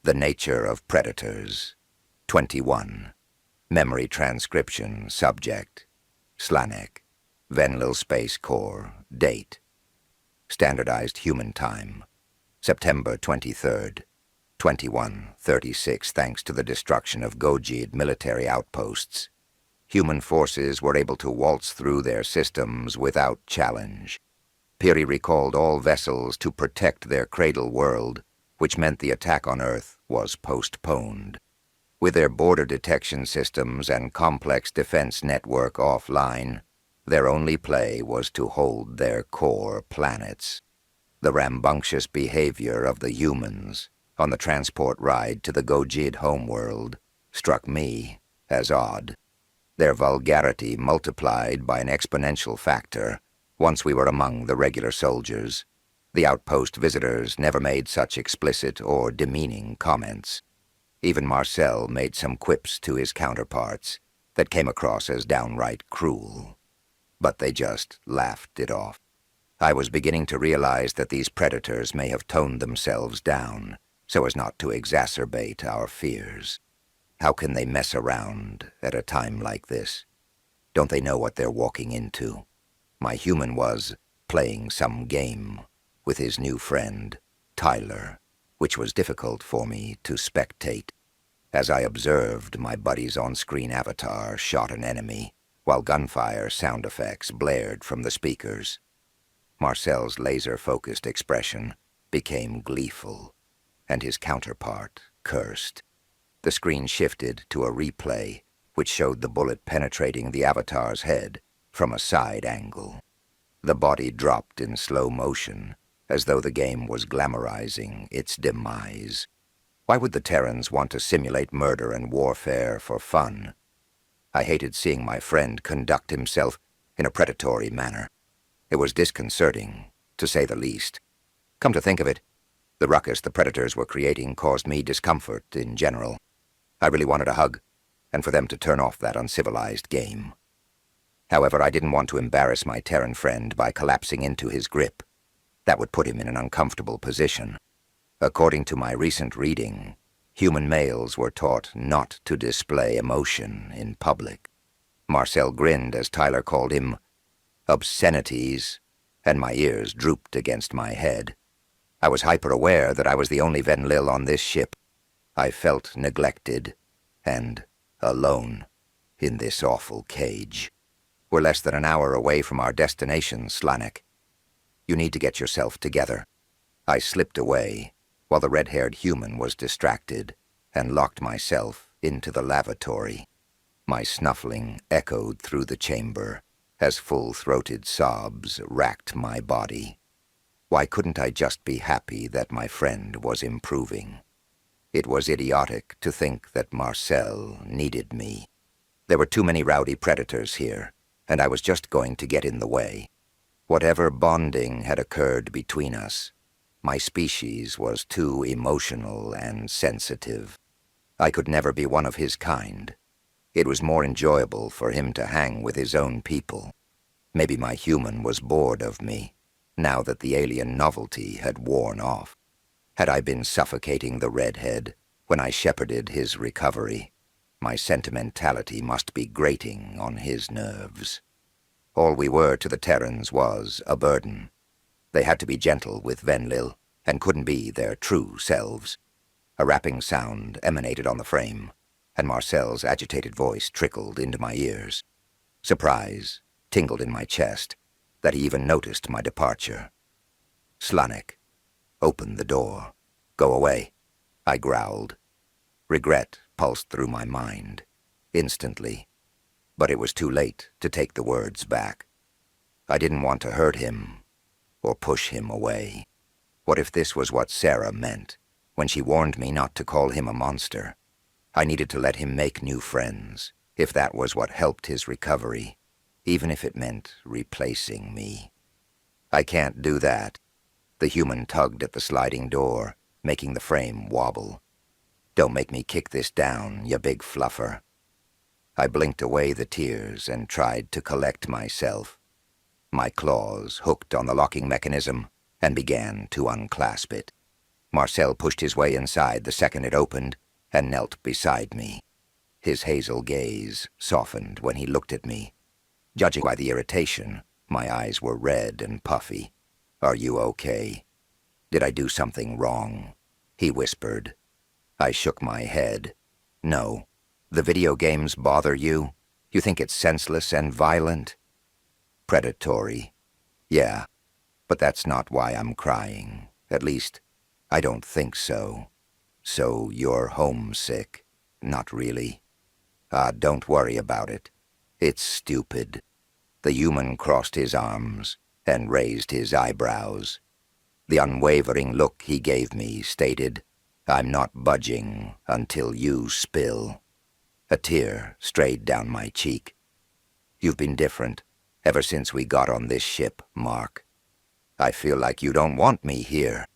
The nature of predators. 21. Memory transcription. Subject. Slanek. Venlil Space Corps. Date. Standardized human time. September 23rd. 21:36. Thanks to the destruction of Gojid military outposts, human forces were able to waltz through their systems without challenge. Piri recalled all vessels to protect their cradle world, which meant the attack on Earth was postponed. With their border detection systems and complex defense network offline, their only play was to hold their core planets. The rambunctious behavior of the humans on the transport ride to the Gojid homeworld struck me as odd. Their vulgarity multiplied by an exponential factor once we were among the regular soldiers. The outpost visitors never made such explicit or demeaning comments. Even Marcel made some quips to his counterparts that came across as downright cruel. But they just laughed it off. I was beginning to realize that these predators may have toned themselves down so as not to exacerbate our fears. How can they mess around at a time like this? Don't they know what they're walking into? My human was playing some game with his new friend, Tyler, which was difficult for me to spectate. As I observed, my buddy's on-screen avatar shot an enemy, while gunfire sound effects blared from the speakers. Marcel's laser-focused expression became gleeful, and his counterpart cursed. The screen shifted to a replay, which showed the bullet penetrating the avatar's head from a side angle. The body dropped in slow motion, as though the game was glamorizing its demise. Why would the Terrans want to simulate murder and warfare for fun? I hated seeing my friend conduct himself in a predatory manner. It was disconcerting, to say the least. Come to think of it, the ruckus the predators were creating caused me discomfort in general. I really wanted a hug, and for them to turn off that uncivilized game. However, I didn't want to embarrass my Terran friend by collapsing into his grip. That would put him in an uncomfortable position. According to my recent reading, human males were taught not to display emotion in public. Marcel grinned as Tyler called him obscenities, and my ears drooped against my head. I was hyper-aware that I was the only Venlil on this ship. I felt neglected and alone in this awful cage. We're less than an hour away from our destination, Slanek. You need to get yourself together. I slipped away while the red-haired human was distracted and locked myself into the lavatory. My snuffling echoed through the chamber as full-throated sobs racked my body. Why couldn't I just be happy that my friend was improving? It was idiotic to think that Marcel needed me. There were too many rowdy predators here, and I was just going to get in the way. Whatever bonding had occurred between us, my species was too emotional and sensitive. I could never be one of his kind. It was more enjoyable for him to hang with his own people. Maybe my human was bored of me, now that the alien novelty had worn off. Had I been suffocating the redhead when I shepherded his recovery? My sentimentality must be grating on his nerves. All we were to the Terrans was a burden. They had to be gentle with Venlil and couldn't be their true selves. A rapping sound emanated on the frame, and Marcel's agitated voice trickled into my ears. Surprise tingled in my chest that he even noticed my departure. Slanek, open the door. Go away, I growled. Regret pulsed through my mind, instantly, but it was too late to take the words back. I didn't want to hurt him or push him away. What if this was what Sarah meant when she warned me not to call him a monster? I needed to let him make new friends, if that was what helped his recovery, even if it meant replacing me. I can't do that. The human tugged at the sliding door, making the frame wobble. Don't make me kick this down, you big fluffer. I blinked away the tears and tried to collect myself. My claws hooked on the locking mechanism and began to unclasp it. Marcel pushed his way inside the second it opened and knelt beside me. His hazel gaze softened when he looked at me. Judging by the irritation, my eyes were red and puffy. "Are you okay? Did I do something wrong?" he whispered. I shook my head. "No. The video games bother you? You think it's senseless and violent?" "Predatory. Yeah, but that's not why I'm crying. At least, I don't think so." "So you're homesick?" "Not really." Don't worry about it. It's stupid." The human crossed his arms and raised his eyebrows. The unwavering look he gave me stated, "I'm not budging until you spill." A tear strayed down my cheek. "You've been different ever since we got on this ship, Mark. I feel like you don't want me here."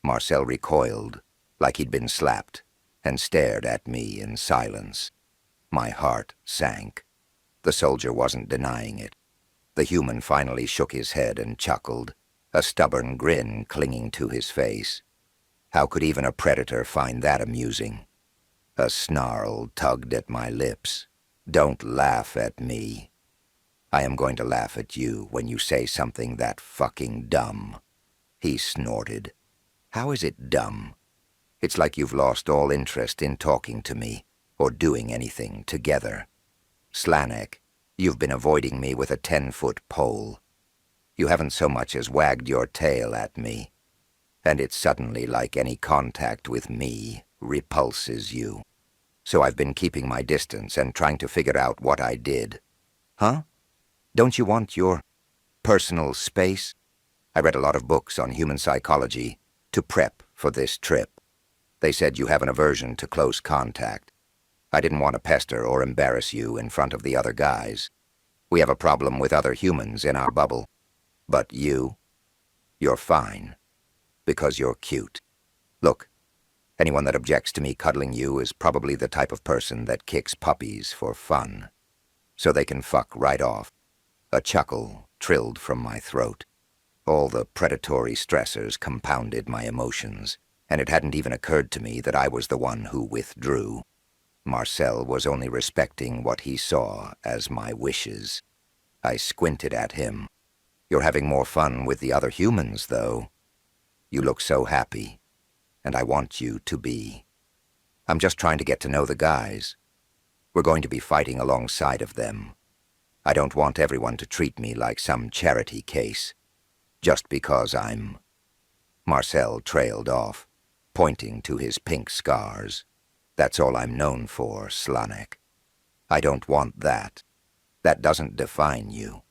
Marcel recoiled, like he'd been slapped, and stared at me in silence. My heart sank. The soldier wasn't denying it. The human finally shook his head and chuckled, a stubborn grin clinging to his face. How could even a predator find that amusing? A snarl tugged at my lips. "Don't laugh at me." "I am going to laugh at you when you say something that fucking dumb." He snorted. "How is it dumb? It's like you've lost all interest in talking to me or doing anything together. Slanek, you've been avoiding me with a 10-foot pole. You haven't so much as wagged your tail at me. And it's suddenly like any contact with me repulses you. So I've been keeping my distance and trying to figure out what I did." "Huh? Don't you want your personal space?" "I read a lot of books on human psychology to prep for this trip. They said you have an aversion to close contact. I didn't want to pester or embarrass you in front of the other guys. We have a problem with other humans in our bubble. But you're fine. Because you're cute. Look, anyone that objects to me cuddling you is probably the type of person that kicks puppies for fun. So they can fuck right off." A chuckle trilled from my throat. All the predatory stressors compounded my emotions, and it hadn't even occurred to me that I was the one who withdrew. Marcel was only respecting what he saw as my wishes. I squinted at him. "You're having more fun with the other humans, though. You look so happy, and I want you to be." "I'm just trying to get to know the guys. We're going to be fighting alongside of them. I don't want everyone to treat me like some charity case, just because I'm—" Marcel trailed off, pointing to his pink scars. "That's all I'm known for, Slanek. I don't want that. That doesn't define you.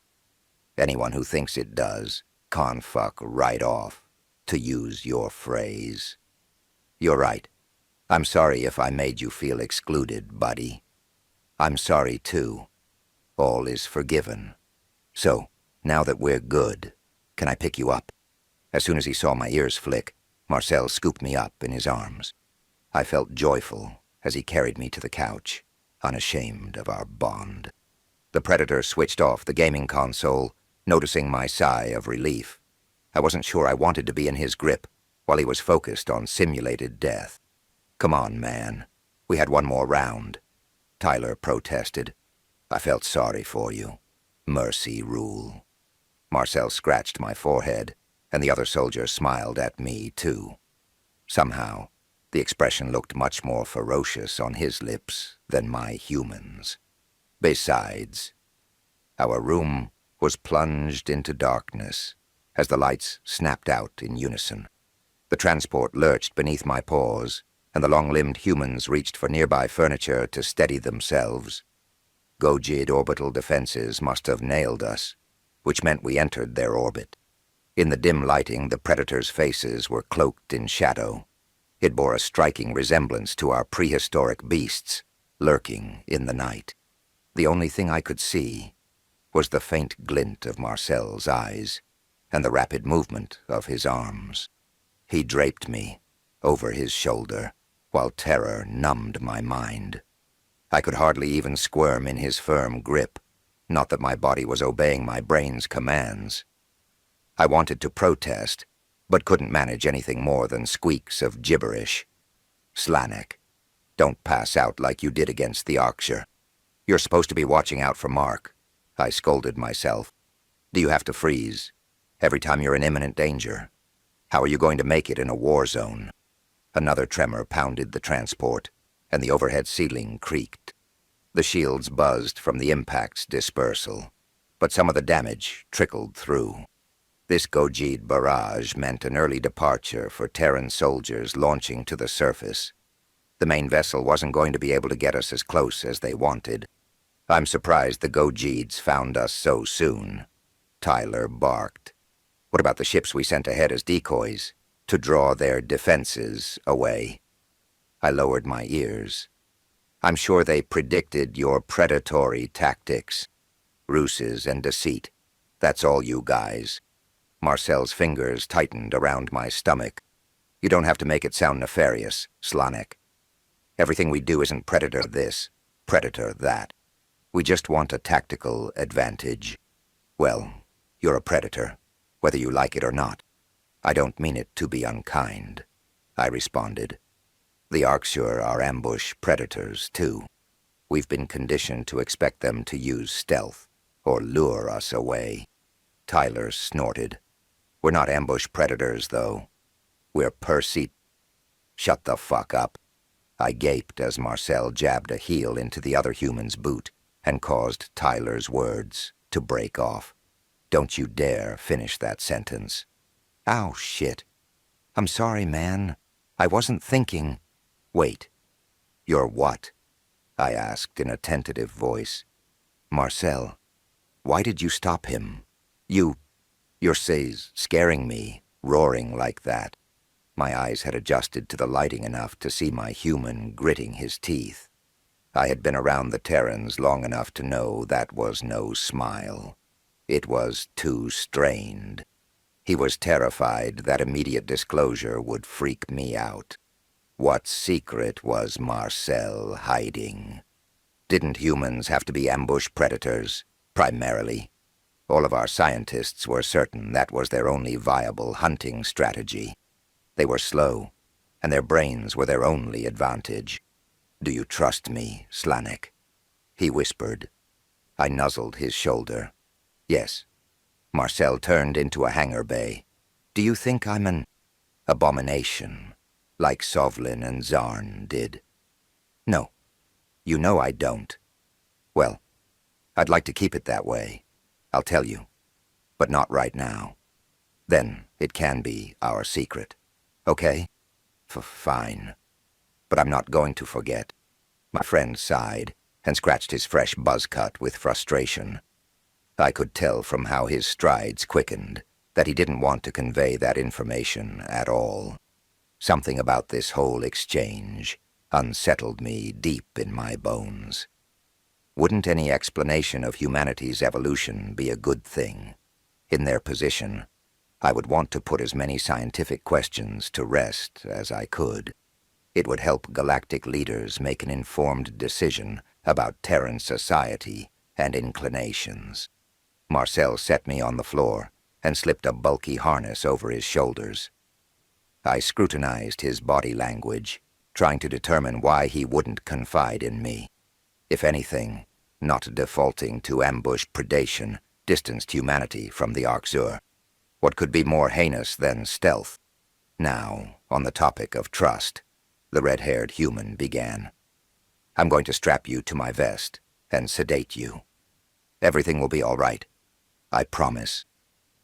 Anyone who thinks it does can fuck right off, to use your phrase." "You're right. I'm sorry if I made you feel excluded, buddy. I'm sorry, too. All is forgiven. So, now that we're good, can I pick you up?" As soon as he saw my ears flick, Marcel scooped me up in his arms. I felt joyful as he carried me to the couch, unashamed of our bond. The predator switched off the gaming console, noticing my sigh of relief. I wasn't sure I wanted to be in his grip while he was focused on simulated death. "Come on, man. We had one more round," Tyler protested. "I felt sorry for you. Mercy rule." Marcel scratched my forehead, and the other soldier smiled at me, too. Somehow, the expression looked much more ferocious on his lips than my human's. Besides, our room was plunged into darkness as the lights snapped out in unison. The transport lurched beneath my paws, and the long-limbed humans reached for nearby furniture to steady themselves. Gojid orbital defenses must have nailed us, which meant we entered their orbit. In the dim lighting, the predators' faces were cloaked in shadow. It bore a striking resemblance to our prehistoric beasts, lurking in the night. The only thing I could see was the faint glint of Marcel's eyes and the rapid movement of his arms. He draped me over his shoulder, while terror numbed my mind. I could hardly even squirm in his firm grip, not that my body was obeying my brain's commands. I wanted to protest, but couldn't manage anything more than squeaks of gibberish. Slanek, don't pass out like you did against the Archer. You're supposed to be watching out for Mark. I scolded myself. Do you have to freeze every time you're in imminent danger? How are you going to make it in a war zone? Another tremor pounded the transport, and the overhead ceiling creaked. The shields buzzed from the impact's dispersal, but some of the damage trickled through. This Gojid barrage meant an early departure for Terran soldiers launching to the surface. The main vessel wasn't going to be able to get us as close as they wanted. I'm surprised the Gojids found us so soon. Tyler barked. What about the ships we sent ahead as decoys, to draw their defenses away? I lowered my ears. I'm sure they predicted your predatory tactics. Ruses and deceit. That's all you guys. Marcel's fingers tightened around my stomach. You don't have to make it sound nefarious, Slanek. Everything we do isn't predator this, predator that. We just want a tactical advantage. Well, you're a predator, whether you like it or not. I don't mean it to be unkind, I responded. The Arxur are ambush predators, too. We've been conditioned to expect them to use stealth, or lure us away. Tyler snorted. We're not ambush predators, though. We're Percy. Shut the fuck up. I gaped as Marcel jabbed a heel into the other human's boot and caused Tyler's words to break off. Don't you dare finish that sentence. Ow, shit. I'm sorry, man. I wasn't thinking. Wait. You're what? I asked in a tentative voice. Marcel, why did you stop him? You're scaring me, roaring like that. My eyes had adjusted to the lighting enough to see my human gritting his teeth. I had been around the Terrans long enough to know that was no smile. It was too strained. He was terrified that immediate disclosure would freak me out. What secret was Marcel hiding? Didn't humans have to be ambush predators, primarily? All of our scientists were certain that was their only viable hunting strategy. They were slow, and their brains were their only advantage. Do you trust me, Slanek? He whispered. I nuzzled his shoulder. Yes. Marcel turned into a hangar bay. Do you think I'm an abomination, like Sovlin and Zarn did? No. You know I don't. Well, I'd like to keep it that way. I'll tell you. But not right now. Then it can be our secret. Okay? Fine. But I'm not going to forget. My friend sighed and scratched his fresh buzz cut with frustration. I could tell from how his strides quickened that he didn't want to convey that information at all. Something about this whole exchange unsettled me deep in my bones. Wouldn't any explanation of humanity's evolution be a good thing? In their position, I would want to put as many scientific questions to rest as I could. It would help galactic leaders make an informed decision about Terran society and inclinations. Marcel set me on the floor and slipped a bulky harness over his shoulders. I scrutinized his body language, trying to determine why he wouldn't confide in me. If anything, not defaulting to ambush predation distanced humanity from the Arxur. What could be more heinous than stealth? Now, on the topic of trust, the red-haired human began. I'm going to strap you to my vest and sedate you. Everything will be all right. I promise.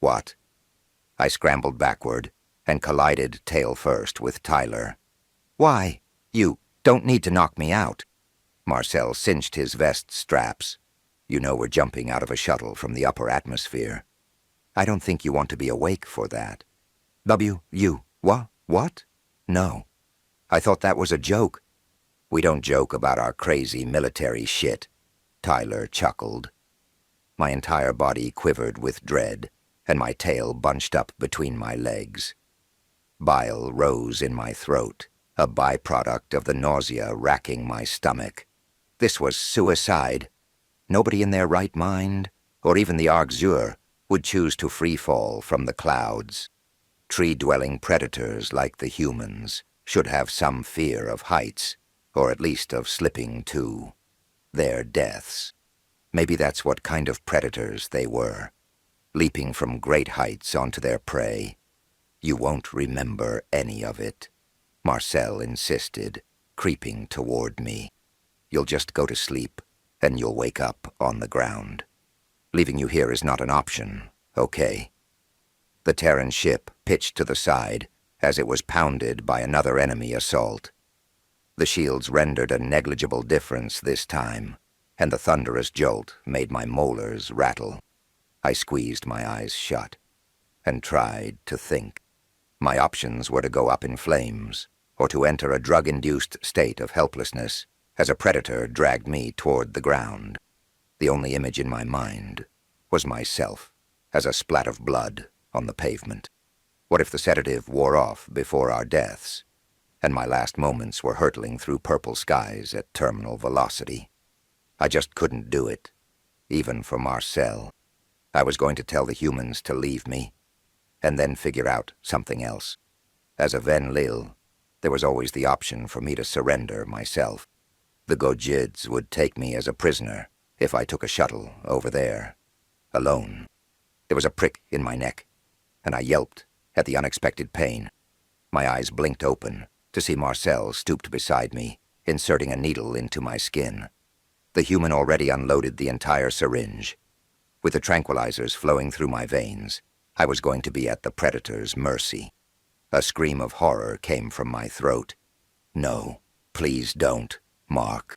What? I scrambled backward and collided tail first with Tyler. Why? You don't need to knock me out. Marcel cinched his vest straps. You know we're jumping out of a shuttle from the upper atmosphere. I don't think you want to be awake for that. What? No. I thought that was a joke. We don't joke about our crazy military shit, Tyler chuckled. My entire body quivered with dread, and my tail bunched up between my legs. Bile rose in my throat, a byproduct of the nausea racking my stomach. This was suicide. Nobody in their right mind, or even the Arxur, would choose to freefall from the clouds. Tree-dwelling predators like the humans should have some fear of heights, or at least of slipping to their deaths. Maybe that's what kind of predators they were, leaping from great heights onto their prey. You won't remember any of it, Marcel insisted, creeping toward me. You'll just go to sleep, and you'll wake up on the ground. Leaving you here is not an option, okay? The Terran ship pitched to the side as it was pounded by another enemy assault. The shields rendered a negligible difference this time, and the thunderous jolt made my molars rattle. I squeezed my eyes shut and tried to think. My options were to go up in flames, or to enter a drug-induced state of helplessness as a predator dragged me toward the ground. The only image in my mind was myself as a splat of blood on the pavement. What if the sedative wore off before our deaths, and my last moments were hurtling through purple skies at terminal velocity? I just couldn't do it, even for Marcel. I was going to tell the humans to leave me, and then figure out something else. As a Ven-Lil, there was always the option for me to surrender myself. The Gojids would take me as a prisoner if I took a shuttle over there, alone. There was a prick in my neck, and I yelped at the unexpected pain. My eyes blinked open to see Marcel stooped beside me, inserting a needle into my skin. The human already unloaded the entire syringe. With the tranquilizers flowing through my veins, I was going to be at the predator's mercy. A scream of horror came from my throat. No, please don't, Mark.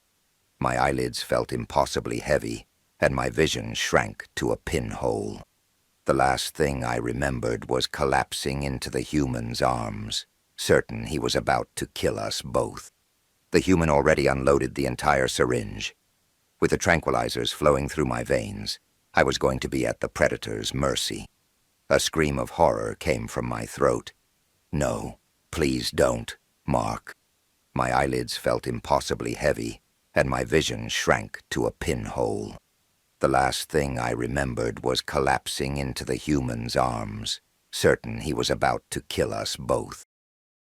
My eyelids felt impossibly heavy, and my vision shrank to a pinhole. The last thing I remembered was collapsing into the human's arms, certain he was about to kill us both. The human already unloaded the entire syringe. With the tranquilizers flowing through my veins, I was going to be at the predator's mercy. A scream of horror came from my throat. No, please don't, Mark. My eyelids felt impossibly heavy, and my vision shrank to a pinhole. The last thing I remembered was collapsing into the human's arms, certain he was about to kill us both.